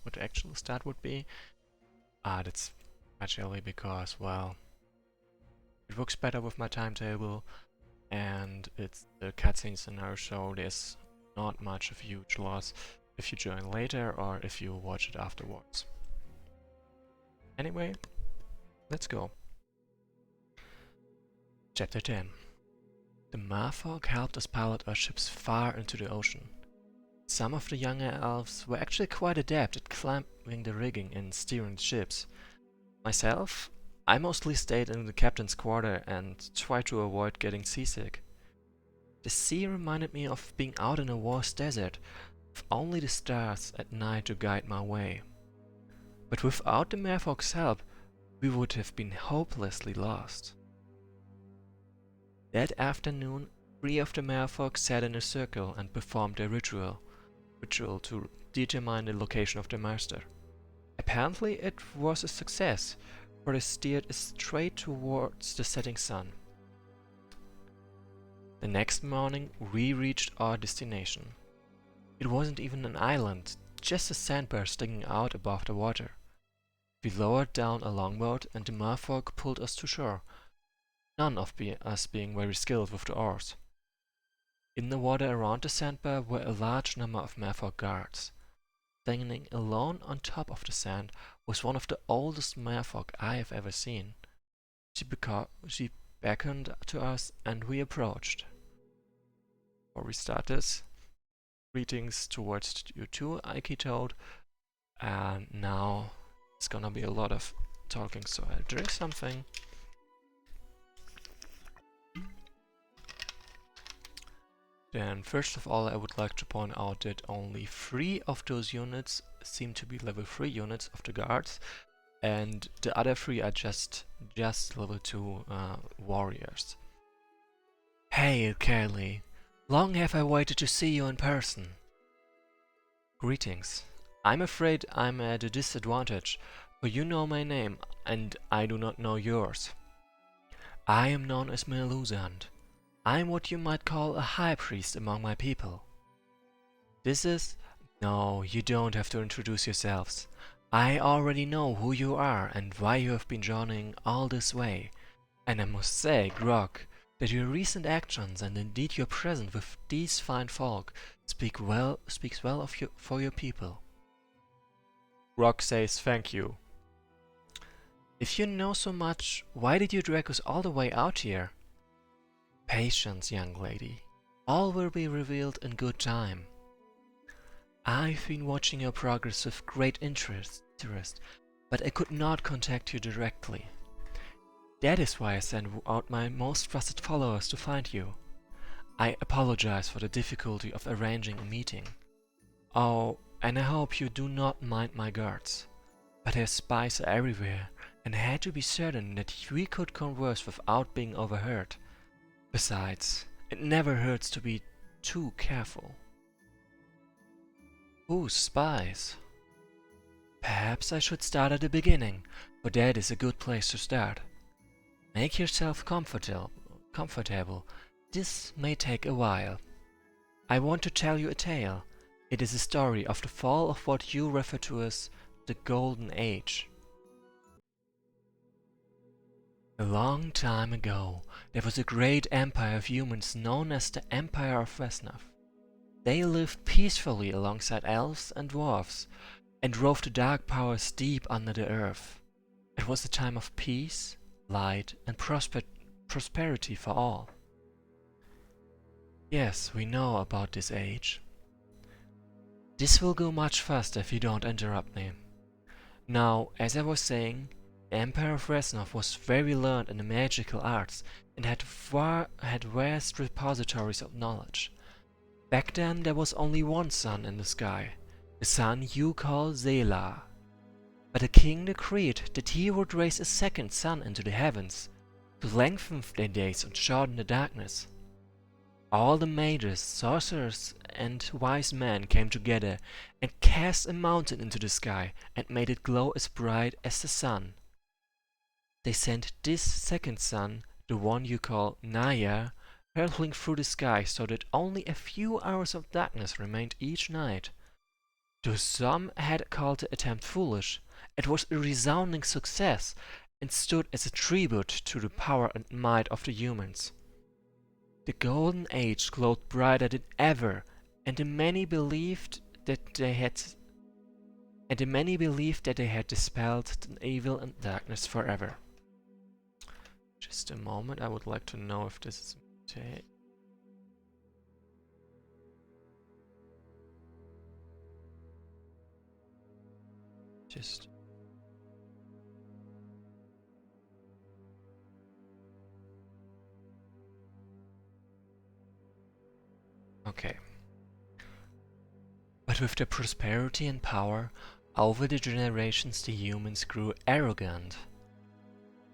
what the actual start would be. That's actually because, well, it works better with my timetable, and it's the cutscene scenario, so there's not much of a huge loss if you join later or if you watch it afterwards. Anyway, let's go. Chapter 10. The merfolk helped us pilot our ships far into the ocean. Some of the younger elves were actually quite adept at climbing the rigging and steering the ships. Myself, I mostly stayed in the captain's quarter and tried to avoid getting seasick. The sea reminded me of being out in a vast desert, with only the stars at night to guide my way. But without the merfolk's help, we would have been hopelessly lost. That afternoon, 3 of the merfolk sat in a circle and performed their ritual to determine the location of the master. Apparently it was a success, for they steered straight towards the setting sun. The next morning we reached our destination. It wasn't even an island, just a sandbar sticking out above the water. We lowered down a longboat and the merfolk pulled us to shore, none of us being very skilled with the oars. In the water around the sandbar were a large number of merfolk guards. Standing alone on top of the sand was one of the oldest merfolk I have ever seen. She beckoned to us and we approached. Before we start this, greetings towards you too, Ike told. And now it's gonna be a lot of talking, so I'll drink something. Then first of all I would like to point out that only 3 of those units seem to be level 3 units of the guards, and the other 3 are just level 2 warriors. Hail, Carly! Long have I waited to see you in person. Greetings. I'm afraid I'm at a disadvantage, for you know my name, and I do not know yours. I am known as Melusand. I'm what you might call a high priest among my people. This is... No, you don't have to introduce yourselves. I already know who you are and why you have been journeying all this way. And I must say, Grog, that your recent actions and indeed your presence with these fine folk speaks well for your people. Grog says thank you. If you know so much, why did you drag us all the way out here? Patience, young lady. All will be revealed in good time. I've been watching your progress with great interest, but I could not contact you directly. That is why I sent out my most trusted followers to find you. I apologize for the difficulty of arranging a meeting. Oh, and I hope you do not mind my guards. But their spies are everywhere, and I had to be certain that we could converse without being overheard. Besides, it never hurts to be too careful. Whose spies? Perhaps I should start at the beginning, for that is a good place to start. Make yourself comfortable. This may take a while. I want to tell you a tale. It is a story of the fall of what you refer to as the Golden Age. A long time ago, there was a great empire of humans known as the Empire of Wesnoth. They lived peacefully alongside elves and dwarves, and drove the dark powers deep under the earth. It was a time of peace, light, and prosperity for all. Yes, we know about this age. This will go much faster if you don't interrupt me. Now, as I was saying, the Emperor of Wesnoth was very learned in the magical arts and had vast repositories of knowledge. Back then there was only one sun in the sky, the sun you call Zela. But the king decreed that he would raise a second sun into the heavens, to lengthen their days and shorten the darkness. All the mages, sorcerers, and wise men came together and cast a mountain into the sky and made it glow as bright as the sun. They sent this second sun, the one you call Naya, hurtling through the sky so that only a few hours of darkness remained each night. Though some had called the attempt foolish, it was a resounding success and stood as a tribute to the power and might of the humans. The Golden Age glowed brighter than ever, and the many believed that they had dispelled the evil and darkness forever. Just a moment, I would like to know if this is a mistake. Just okay. But with their prosperity and power, over the generations the humans grew arrogant.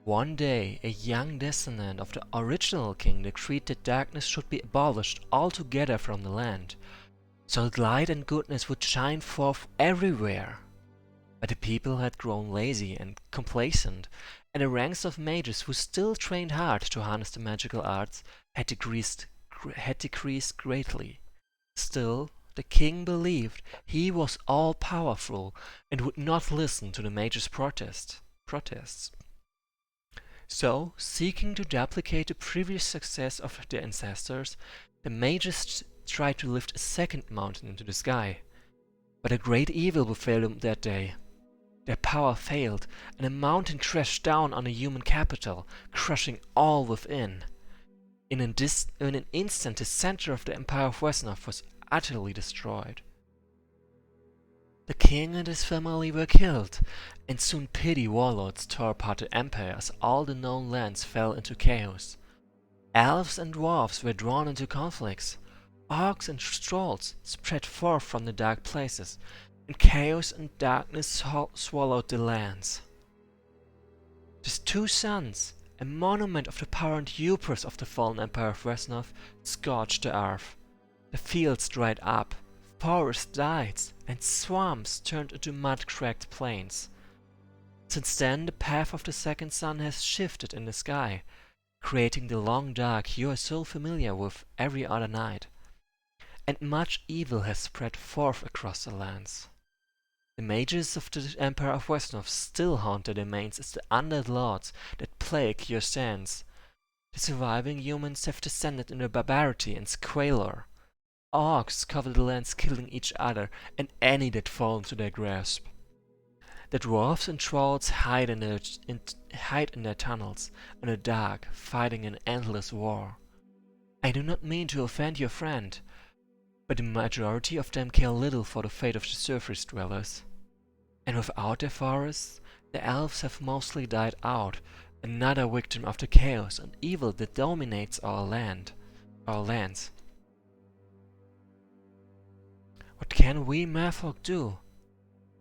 One day, a young descendant of the original king decreed that darkness should be abolished altogether from the land, so that light and goodness would shine forth everywhere. But the people had grown lazy and complacent, and the ranks of mages who still trained hard to harness the magical arts had decreased greatly. Still, the king believed he was all-powerful and would not listen to the mages' protests. So, seeking to duplicate the previous success of their ancestors, the mages tried to lift a second mountain into the sky. But a great evil befell them that day. Their power failed, and the mountain crashed down on the human capital, crushing all within. In an instant, the center of the Empire of Wesnoth was utterly destroyed. The king and his family were killed, and soon petty warlords tore apart the empire as all the known lands fell into chaos. Elves and dwarves were drawn into conflicts. Orcs and trolls spread forth from the dark places, and chaos and darkness swallowed the lands. The two suns, a monument of the power and hubris of the fallen Empire of Wesnoth, scorched the earth. The fields dried up, forests died, and swamps turned into mud-cracked plains. Since then, the path of the second sun has shifted in the sky, creating the long dark you are so familiar with every other night. And much evil has spread forth across the lands. The mages of the Empire of Wesnoth still haunt the domains as the undead lords that plague your sands. The surviving humans have descended into barbarity and squalor. Orcs cover the lands, killing each other and any that fall into their grasp. The dwarves and trolls hide in their tunnels in the dark, fighting an endless war. I do not mean to offend your friend, but the majority of them care little for the fate of the surface dwellers. And without their forests, the elves have mostly died out, another victim of the chaos and evil that dominates our lands. What can we merfolk do?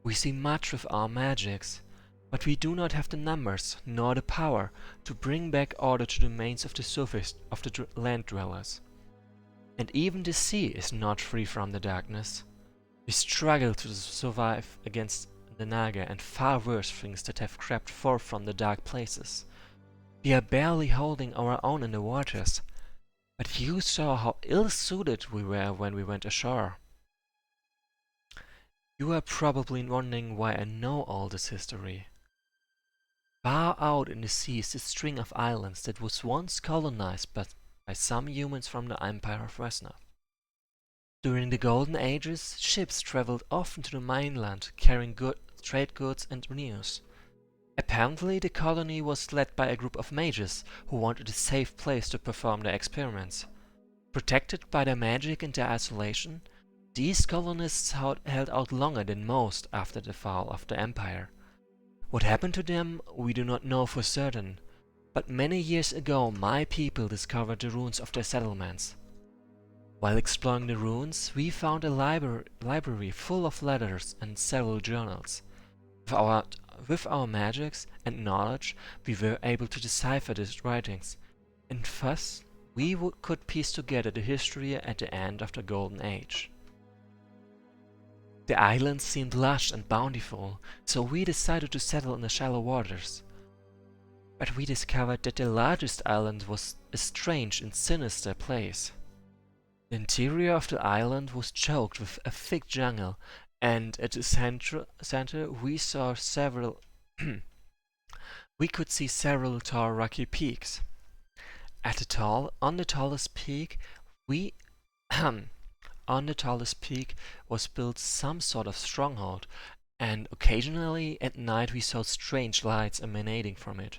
We see much with our magics, but we do not have the numbers nor the power to bring back order to the domains of the surface of the land dwellers. And even the sea is not free from the darkness. We struggle to survive against the Naga and far worse things that have crept forth from the dark places. We are barely holding our own in the waters, but you saw how ill-suited we were when we went ashore. You are probably wondering why I know all this history. Far out in the sea is a string of islands that was once colonized by some humans from the Empire of Wesnoth. During the Golden Ages, ships traveled often to the mainland carrying trade goods and news. Apparently, the colony was led by a group of mages who wanted a safe place to perform their experiments. Protected by their magic and their isolation, these colonists held out longer than most after the fall of the Empire. What happened to them, we do not know for certain, but many years ago my people discovered the ruins of their settlements. While exploring the ruins, we found a library full of letters and several journals. With our magics and knowledge, we were able to decipher these writings, and thus we could piece together the history at the end of the Golden Age. The islands seemed lush and bountiful, so we decided to settle in the shallow waters. But we discovered that the largest island was a strange and sinister place. The interior of the island was choked with a thick jungle, and at the center we saw several we could see several tall rocky peaks. On the tallest peak we on the tallest peak was built some sort of stronghold, and occasionally at night we saw strange lights emanating from it.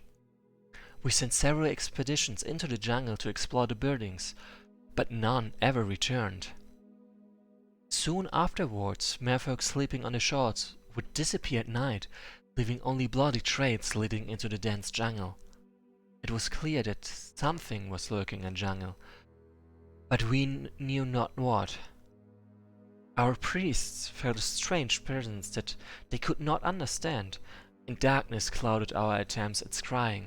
We sent several expeditions into the jungle to explore the buildings, but none ever returned. Soon afterwards, merfolk sleeping on the shores would disappear at night, leaving only bloody trails leading into the dense jungle. It was clear that something was lurking in the jungle, but we knew not what. Our priests felt a strange presence that they could not understand, and darkness clouded our attempts at scrying.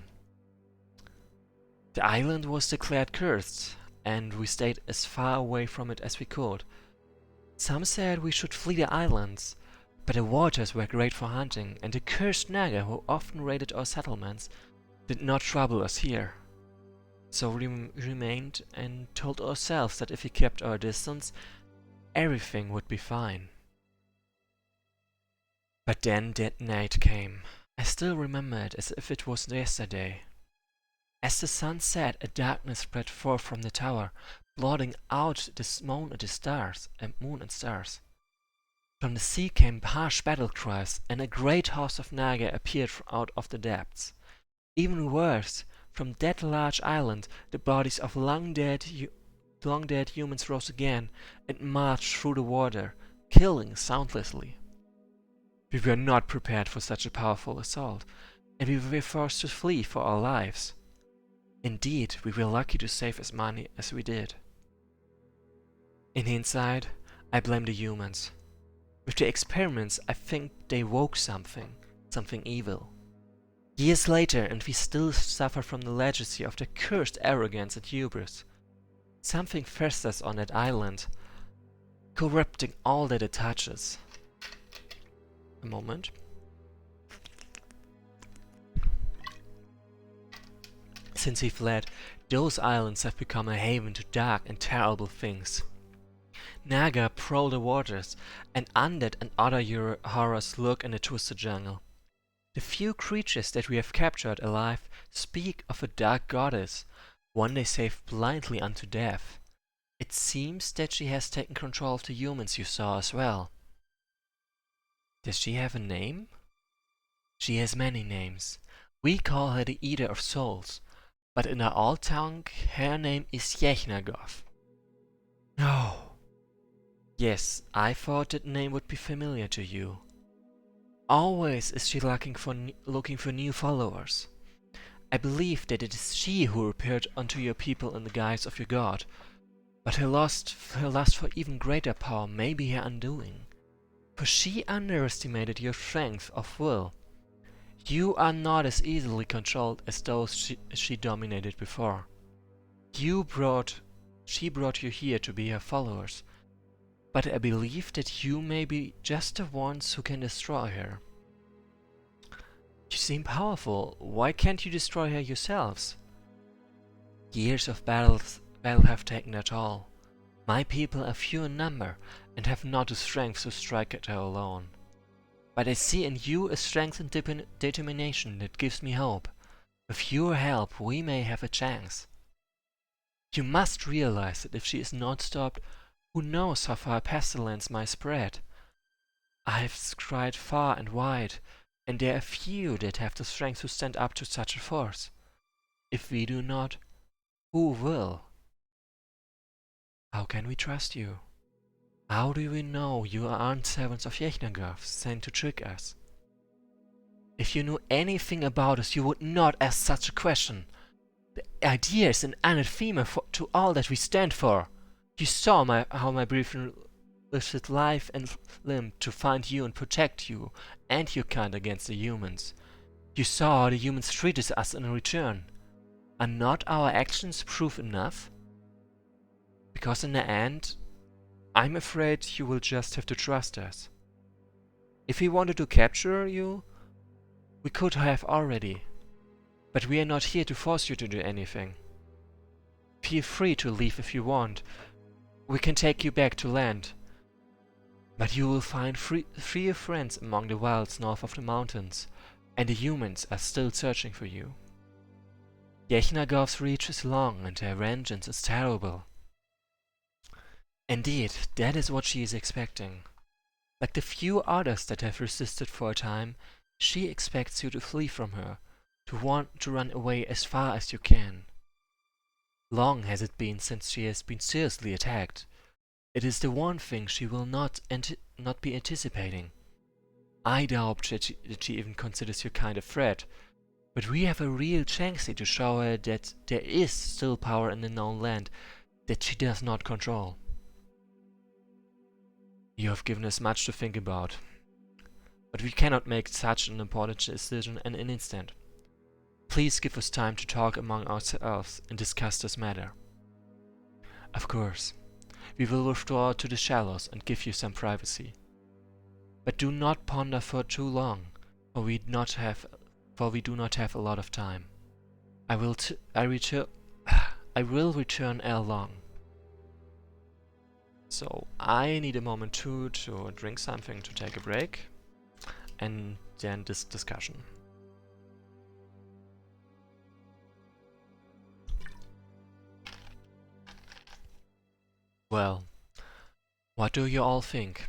The island was declared cursed, and we stayed as far away from it as we could. Some said we should flee the islands, but the waters were great for hunting, and the cursed naga who often raided our settlements did not trouble us here. So we remained and told ourselves that if we kept our distance, everything would be fine. But then that night came. I still remember it as if it was yesterday. As the sun set, a darkness spread forth from the tower, blotting out the moon and stars. From the sea came harsh battle cries, and a great host of naga appeared out of the depths. Even worse, from that large island, the bodies of long dead humans rose again and marched through the water, killing soundlessly. We were not prepared for such a powerful assault, and we were forced to flee for our lives. Indeed, we were lucky to save as many as we did. In hindsight, I blame the humans. With the experiments, I think they woke something evil. Years later, and we still suffer from the legacy of their cursed arrogance and hubris. Something festers on that island, corrupting all that it touches. A moment. Since we fled, those islands have become a haven to dark and terrible things. Naga prowl the waters, and undead and other horrors lurk in the twisted jungle. The few creatures that we have captured alive speak of a dark goddess, one they save blindly unto death. It seems that she has taken control of the humans you saw as well. Does she have a name? She has many names. We call her the Eater of Souls, but in our old tongue her name is Yechnagov. No. Yes, I thought that name would be familiar to you. Always is she looking for new followers. I believe that it is she who appeared unto your people in the guise of your god, but her lust for even greater power may be her undoing, for she underestimated your strength of will. You are not as easily controlled as those she dominated before. She brought you here to be her followers, but I believe that you may be just the ones who can destroy her. You seem powerful. Why can't you destroy her yourselves? Years of battle have taken their toll. My people are few in number and have not the strength to strike at her alone. But I see in you a strength and determination that gives me hope. With your help we may have a chance. You must realize that if she is not stopped, who knows how far a pestilence might spread? I have scryed far and wide, and there are few that have the strength to stand up to such a force. If we do not, who will? How can we trust you? How do we know you aren't servants of Yechnagov sent to trick us? If you knew anything about us, you would not ask such a question. The idea is an anathema to all that we stand for. You saw how my brief risked life and limb to find you and protect you and your kind against the humans. You saw how the humans treated us in return. Are not our actions proof enough? Because in the end, I'm afraid you will just have to trust us. If we wanted to capture you, we could have already. But we are not here to force you to do anything. Feel free to leave if you want. We can take you back to land. But you will find freer friends among the wilds north of the mountains, and the humans are still searching for you. Yechnagov's reach is long and her vengeance is terrible. Indeed, that is what she is expecting. Like the few others that have resisted for a time, she expects you to flee from her, to want to run away as far as you can. Long has it been since she has been seriously attacked. It is the one thing she will not be anticipating. I doubt that she even considers you kind of threat, but we have a real chance to show her that there is still power in the known land that she does not control. You have given us much to think about, but we cannot make such an important decision in an instant. Please give us time to talk among ourselves and discuss this matter. Of course, we will withdraw to the shallows and give you some privacy. But do not ponder for too long, for we do not have a lot of time. I will return ere long. So I need a moment to drink something to take a break, and then this discussion. Well, what do you all think?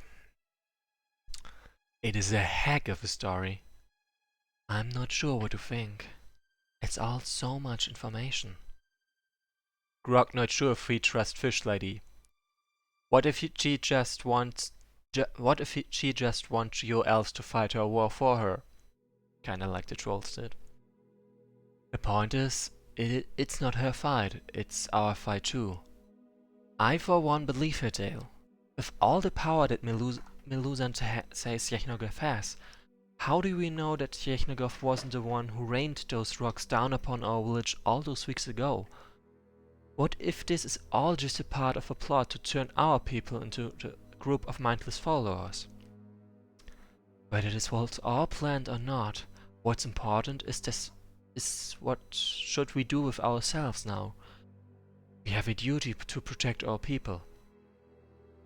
It is a heck of a story. I'm not sure what to think. It's all so much information. Grog not sure if we trust Fish Lady. What if she just wants you elves to fight her war for her? Kinda like the trolls did. The point is, it's not her fight, it's our fight too. I for one believe her tale. With all the power that Melusant says Yechnogov has, how do we know that Yechnogov wasn't the one who rained those rocks down upon our village all those weeks ago? What if this is all just a part of a plot to turn our people into a group of mindless followers? Whether this was all planned or not, what's important is what should we do with ourselves now? We have a duty to protect our people.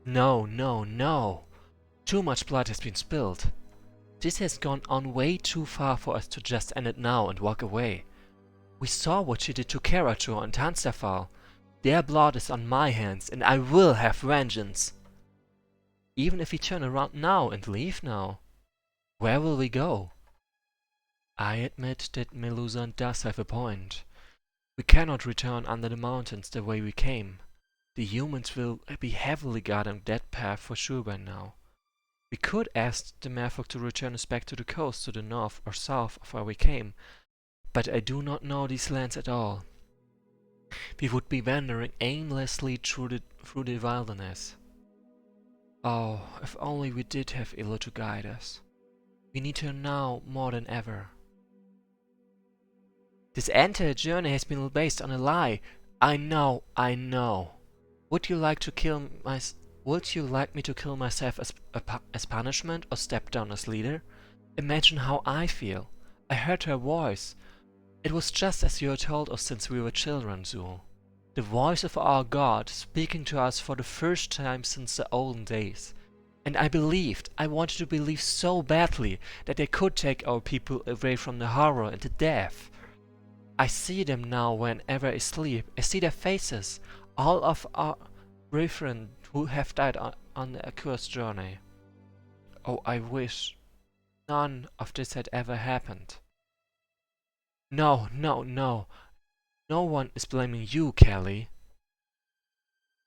No, no, no! Too much blood has been spilled. This has gone on way too far for us to just end it now and walk away. We saw what she did to Kerator and Tanstafal. Their blood is on my hands, and I will have vengeance. Even if we turn around now and leave now, where will we go? I admit that Melusant does have a point. We cannot return under the mountains the way we came. The humans will be heavily guarding that path for sure by now. We could ask the merfolk to return us back to the coast to the north or south of where we came, but I do not know these lands at all. We would be wandering aimlessly through the wilderness. Oh, if only we did have Illo to guide us. We need her now more than ever. This entire journey has been based on a lie. I know. Would you like me to kill myself as punishment or step down as leader? Imagine how I feel. I heard her voice. It was just as you had told us since we were children, Zul. The voice of our God speaking to us for the first time since the olden days. And I wanted to believe so badly that they could take our people away from the horror and the death. I see them now whenever I sleep. I see their faces, all of our brethren who have died on the accursed journey. Oh, I wish none of this had ever happened. No. No one is blaming you, Kelly.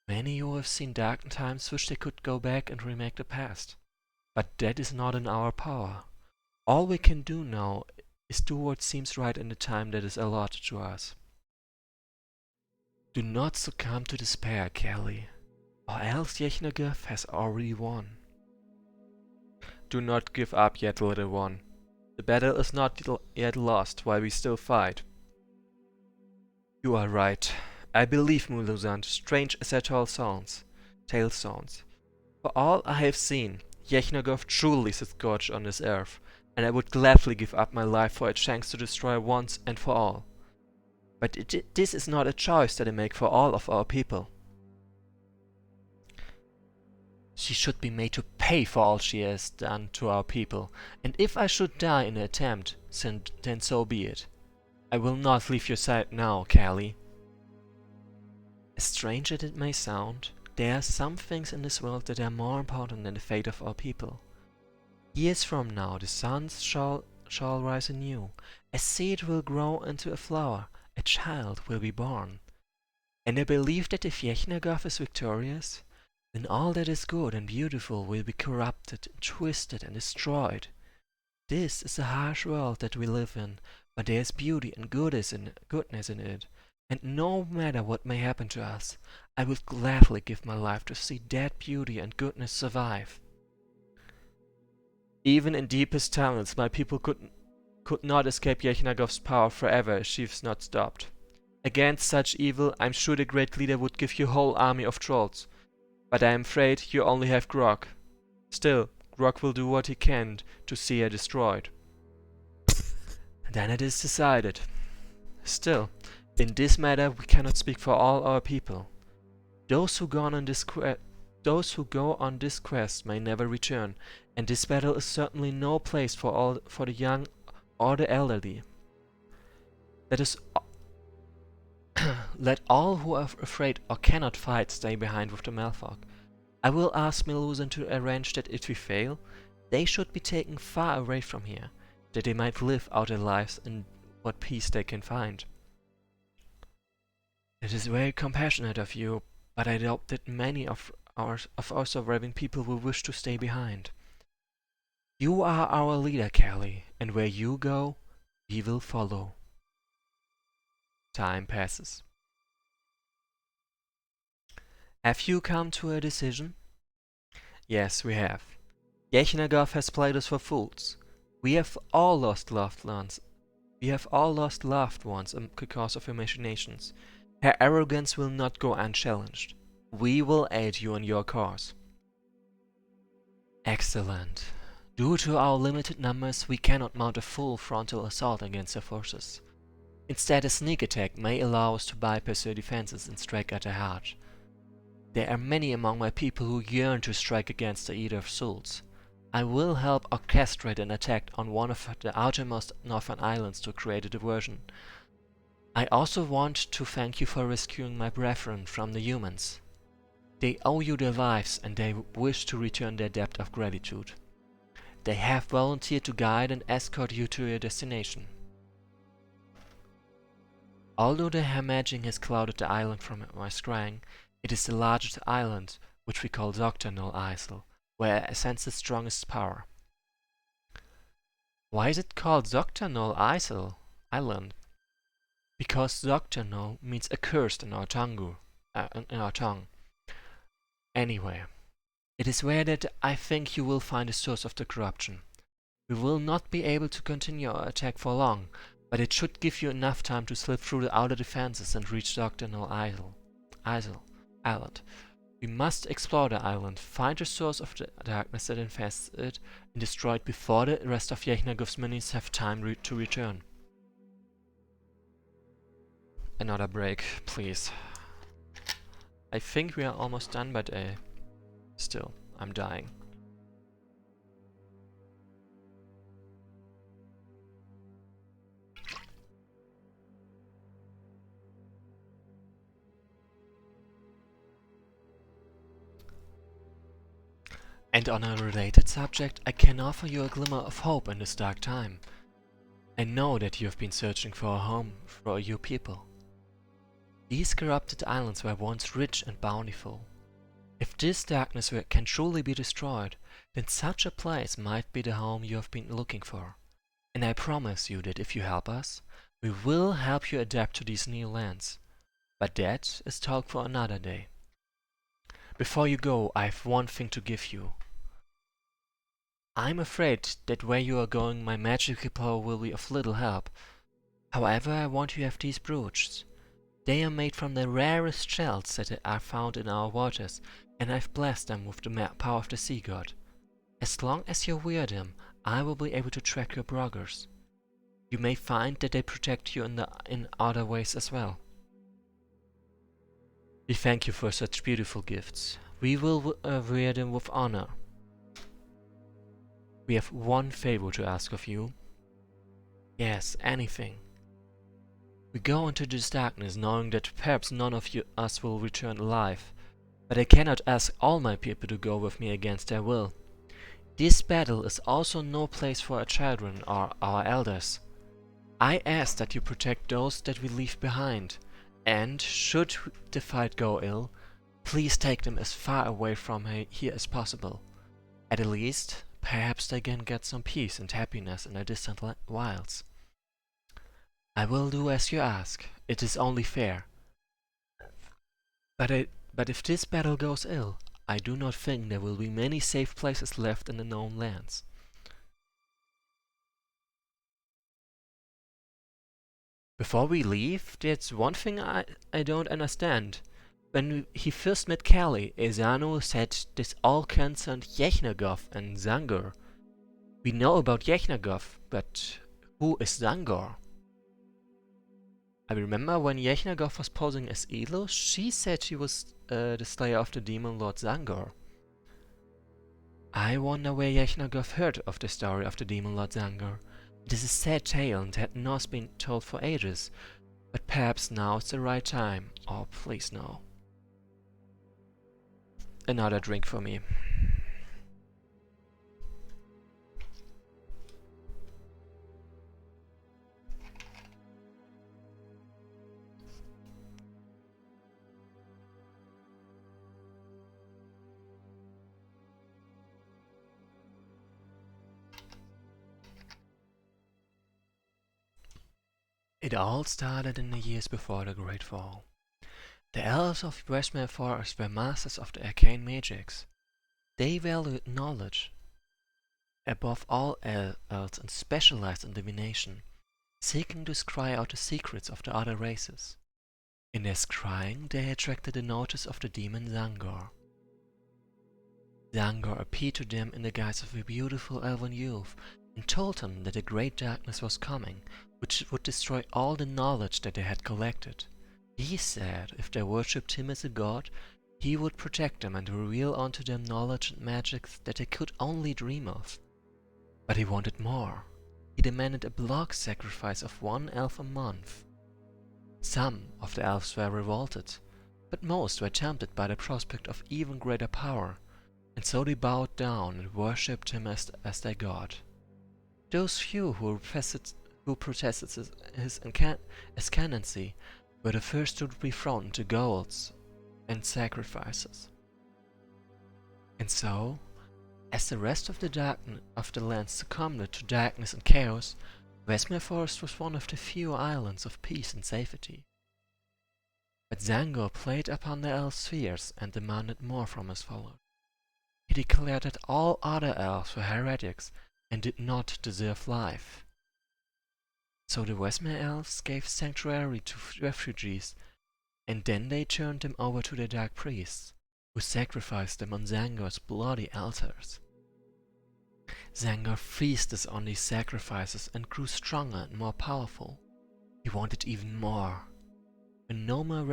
Many who have seen dark times wish they could go back and remake the past. But that is not in our power. All we can do now is do what seems right in the time that is allotted to us. Do not succumb to despair, Kelly, or else Yechnogov has already won. Do not give up yet, little one. The battle is not yet lost while we still fight. You are right. I believe, Melusant, strange as that tale sounds. For all I have seen, Yechnogov truly is scourge on this earth, and I would gladly give up my life for a chance to destroy once and for all. But this is not a choice that I make for all of our people. She should be made to pay for all she has done to our people, and if I should die in the attempt, then so be it. I will not leave your side now, Callie. As strange as it may sound, there are some things in this world that are more important than the fate of our people. Years from now, the suns shall rise anew. A seed will grow into a flower. A child will be born. And I believe that if Yechnagov is victorious, then all that is good and beautiful will be corrupted, and twisted, and destroyed. This is a harsh world that we live in, but there is beauty and goodness in it, and no matter what may happen to us, I would gladly give my life to see that beauty and goodness survive. Even in deepest tunnels, my people could not escape Yechnagov's power forever if she's not stopped. Against such evil, I'm sure the great leader would give you a whole army of trolls. But I am afraid you only have Grog. Still, Grog will do what he can to see her destroyed. Then it is decided. Still, in this matter we cannot speak for all our people. Those who go on this quest may never return, and this battle is certainly no place for the young or the elderly. Let all who are afraid or cannot fight stay behind with the Malfolk. I will ask Melusan to arrange that if we fail, they should be taken far away from here, that they might live out their lives in what peace they can find. It is very compassionate of you, but I doubt that many of our surviving people will wish to stay behind. You are our leader, Callie, and where you go, we will follow. Time passes. Have you come to a decision? Yes, we have. Yechnagov has played us for fools. We have all lost loved ones. Because of her machinations. Her arrogance will not go unchallenged. We will aid you in your cause. Excellent. Due to our limited numbers, we cannot mount a full frontal assault against their forces. Instead, a sneak attack may allow us to bypass their defenses and strike at their heart. There are many among my people who yearn to strike against the Eater of Souls. I will help orchestrate an attack on one of the outermost northern islands to create a diversion. I also want to thank you for rescuing my brethren from the humans. They owe you their lives and they wish to return their debt of gratitude. They have volunteered to guide and escort you to your destination. Although the Hamaging has clouded the island from my scrying, it is the largest island, which we call Zoctanol Isle, where I sense the strongest power. Why is it called Zoctanol Island? Because Zoctanol means accursed in our tongue. Anyway, it is where that I think you will find the source of the corruption. We will not be able to continue our attack for long, but it should give you enough time to slip through the outer defenses and reach Zoctanol Island. We must explore the island, find the source of the darkness that infests it, and destroy it before the rest of Yechnagov's minions have time to return. Another break, please. I think we are almost done, but still, I'm dying. And on a related subject, I can offer you a glimmer of hope in this dark time. I know that you have been searching for a home for your people. These corrupted islands were once rich and bountiful. If this darkness can truly be destroyed, then such a place might be the home you have been looking for. And I promise you that if you help us, we will help you adapt to these new lands. But that is talk for another day. Before you go, I have one thing to give you. I'm afraid that where you are going my magical power will be of little help. However, I want you to have these brooches. They are made from the rarest shells that are found in our waters, and I've blessed them with the power of the sea god. As long as you wear them, I will be able to track your progress. You may find that they protect you in other ways as well. We thank you for such beautiful gifts. We will wear them with honor. We have one favor to ask of you. Yes, anything. We go into this darkness knowing that perhaps none of us will return alive, but I cannot ask all my people to go with me against their will. This battle is also no place for our children or our elders. I ask that you protect those that we leave behind, and should the fight go ill, please take them as far away from here as possible. At the least, perhaps they can get some peace and happiness in their distant wilds. I will do as you ask. It is only fair. But if this battle goes ill, I do not think there will be many safe places left in the known lands. Before we leave, there's one thing I don't understand. When he first met Kelly, Ezano said this all concerned Yechnagov and Zangor. We know about Yechnagov, but who is Zangor? I remember when Yechnagov was posing as Elo, she said she was the slayer of the demon lord Zangor. I wonder where Yechnagov heard of the story of the demon lord Zangor. It is a sad tale and had not been told for ages, but perhaps now is the right time. Oh, please no. Another drink for me. It all started in the years before the Great Fall. The elves of Westmere Forest were masters of the arcane magics. They valued knowledge above all else and specialized in divination, seeking to scry out the secrets of the other races. In their scrying, they attracted the notice of the demon Zangor. Zangor appeared to them in the guise of a beautiful elven youth and told them that a great darkness was coming, which would destroy all the knowledge that they had collected. He said if they worshipped him as a god, he would protect them and reveal unto them knowledge and magics that they could only dream of. But he wanted more. He demanded a block sacrifice of 1 elf a month. Some of the elves were revolted, but most were tempted by the prospect of even greater power, and so they bowed down and worshipped him as their god. Those few who protested his ascendancy were the first to be thrown into goals and sacrifices. And so, as the rest of the land succumbed to darkness and chaos, Westmere Forest was one of the few islands of peace and safety. But Zangor played upon the elves' fears and demanded more from his followers. He declared that all other elves were heretics and did not deserve life. So the Westmere elves gave sanctuary to refugees, and then they turned them over to the dark priests, who sacrificed them on Zangor's bloody altars. Zangor feasted on these sacrifices and grew stronger and more powerful. He wanted even more. When no more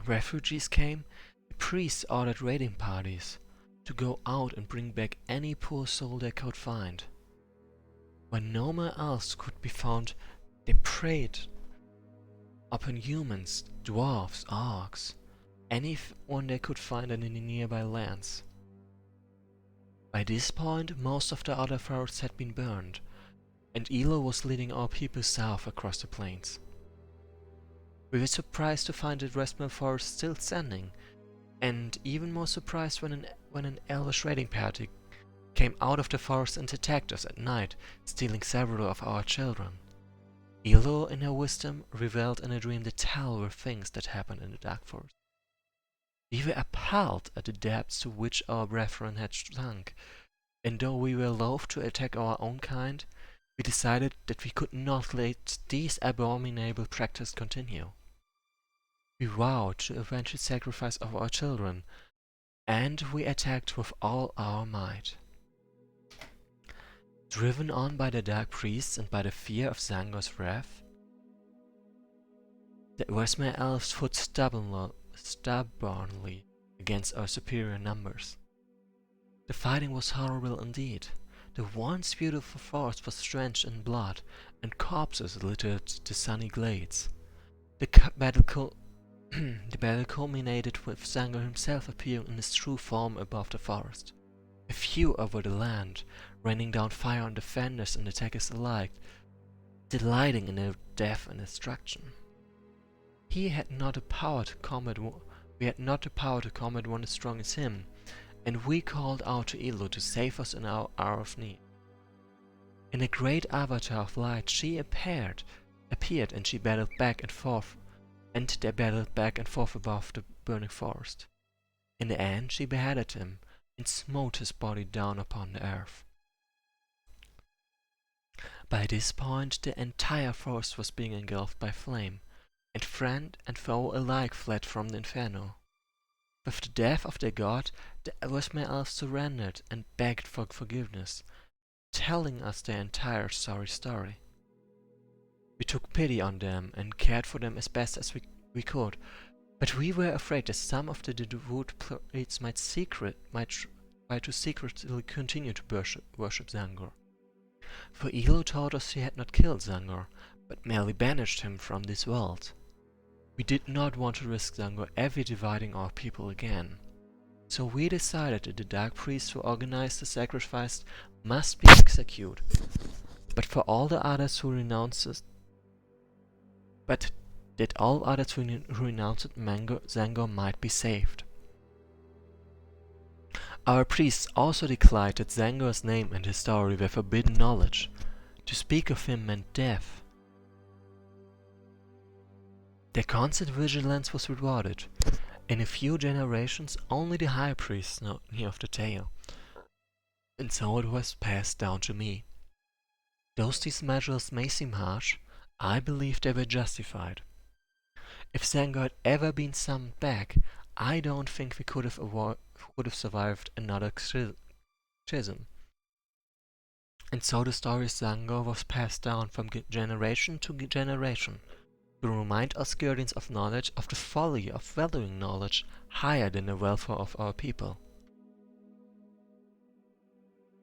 refugees came, the priests ordered raiding parties to go out and bring back any poor soul they could find. When no more else could be found, they preyed upon humans, dwarves, orcs, anyone they could find in the nearby lands. By this point, most of the other forests had been burned, and Elo was leading our people south across the plains. We were surprised to find the Westmere Forest still standing, and even more surprised when an elvish raiding party came out of the forest and attacked us at night, stealing several of our children. Elo, in her wisdom, revealed in a dream the terrible things that happened in the dark forest. We were appalled at the depths to which our brethren had sunk, and though we were loath to attack our own kind, we decided that we could not let these abominable practices continue. We vowed to avenge the sacrifice of our children, and we attacked with all our might. Driven on by the dark priests and by the fear of Zangor's wrath, the Westmere elves fought stubbornly against our superior numbers. The fighting was horrible indeed. The once beautiful forest was drenched in blood, and corpses littered the sunny glades. The battle culminated with Zangor himself appearing in his true form above the forest. A view over the land, raining down fire on defenders and attackers alike, delighting in their death and destruction. We had not the power to combat one as strong as him, and we called out to Elo to save us in our hour of need. In a great avatar of light she appeared, and she battled back and forth, and they battled back and forth above the burning forest. In the end she beheaded him, and smote his body down upon the earth. By this point the entire forest was being engulfed by flame, and friend and foe alike fled from the inferno. With the death of their god, the Wesnoth surrendered and begged for forgiveness, telling us their entire sorry story. We took pity on them and cared for them as best as we could, but we were afraid that some of the devout priests might try to secretly continue to worship Zangor. For Elo told us he had not killed Zangor, but merely banished him from this world. We did not want to risk Zangor ever dividing our people again. So we decided that the dark priests who organized the sacrifice must be executed, but all others who renounced Zangor might be saved. Our priests also declared that Zangor's name and his story were forbidden knowledge. To speak of him meant death. Their constant vigilance was rewarded. In a few generations, only the high priests knew of the tale, and so it was passed down to me. Though these measures may seem harsh, I believe they were justified. If Zangor had ever been summoned back, I don't think we could have survived another schism. And so the story of Zangor was passed down from generation to generation, to remind us guardians of knowledge of the folly of valuing knowledge higher than the welfare of our people.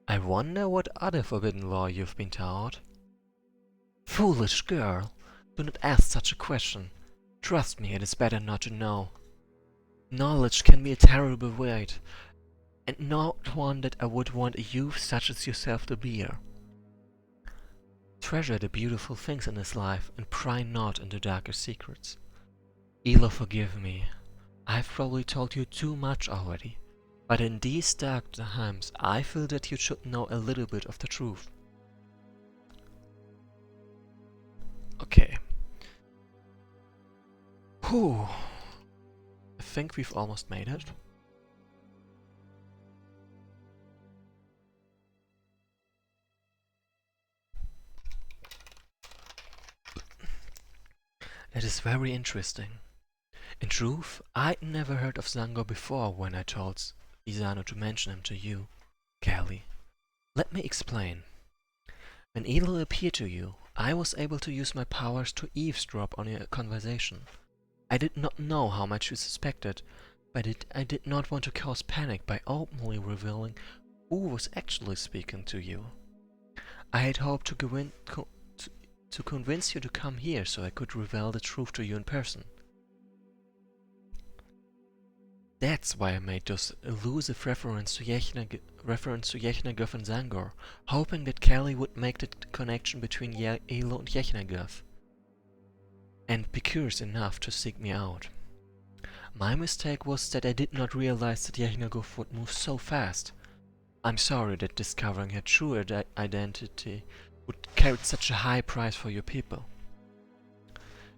I wonder what other forbidden law you've been taught. Foolish girl, do not ask such a question. Trust me, it is better not to know. Knowledge can be a terrible weight, and not one that I would want a youth such as yourself to bear. Treasure the beautiful things in this life, and pry not into darker secrets. Elo, forgive me. I've probably told you too much already, but in these dark times I feel that you should know a little bit of the truth. Okay. Whew. I think we've almost made it. That is very interesting. In truth, I'd never heard of Zangor before when I told Isano to mention him to you, Kelly. Let me explain. When Elo appeared to you, I was able to use my powers to eavesdrop on your conversation. I did not know how much you suspected, but I did not want to cause panic by openly revealing who was actually speaking to you. I had hoped to convince you to come here so I could reveal the truth to you in person. That's why I made those elusive reference to Yechna Guf and Zangor, hoping that Kelly would make the connection between Elo and Yechna Guf, and be curious enough to seek me out. My mistake was that I did not realize that Yechna Guf would move so fast. I'm sorry that discovering her true identity would carry such a high price for your people.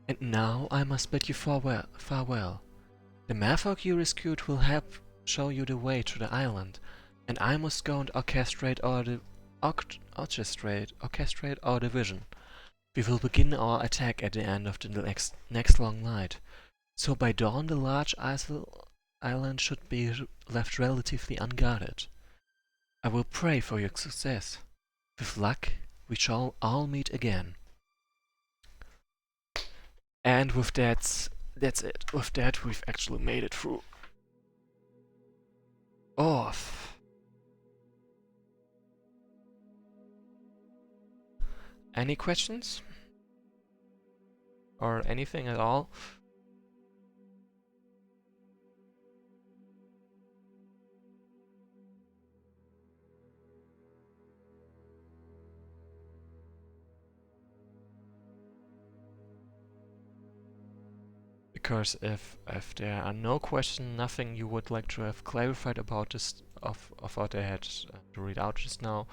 And now I must bid you farewell. The merfolk you rescued will help show you the way to the island, and I must go and orchestrate our division. We will begin our attack at the end of the next long night, so by dawn the large island should be left relatively unguarded. I will pray for your success. With luck, we shall all meet again. And with that, that's it. With that, we've actually made it through. Off. Any questions? Or anything at all? Because if there are no questions, nothing you would like to have clarified about this of what I had to read out just now,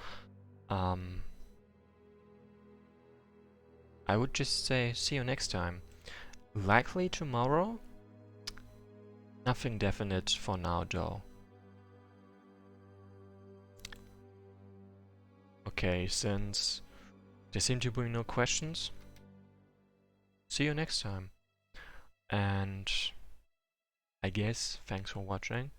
I would just say see you next time. Likely tomorrow? Nothing definite for now though. Okay, since there seem to be no questions, see you next time. And I guess thanks for watching.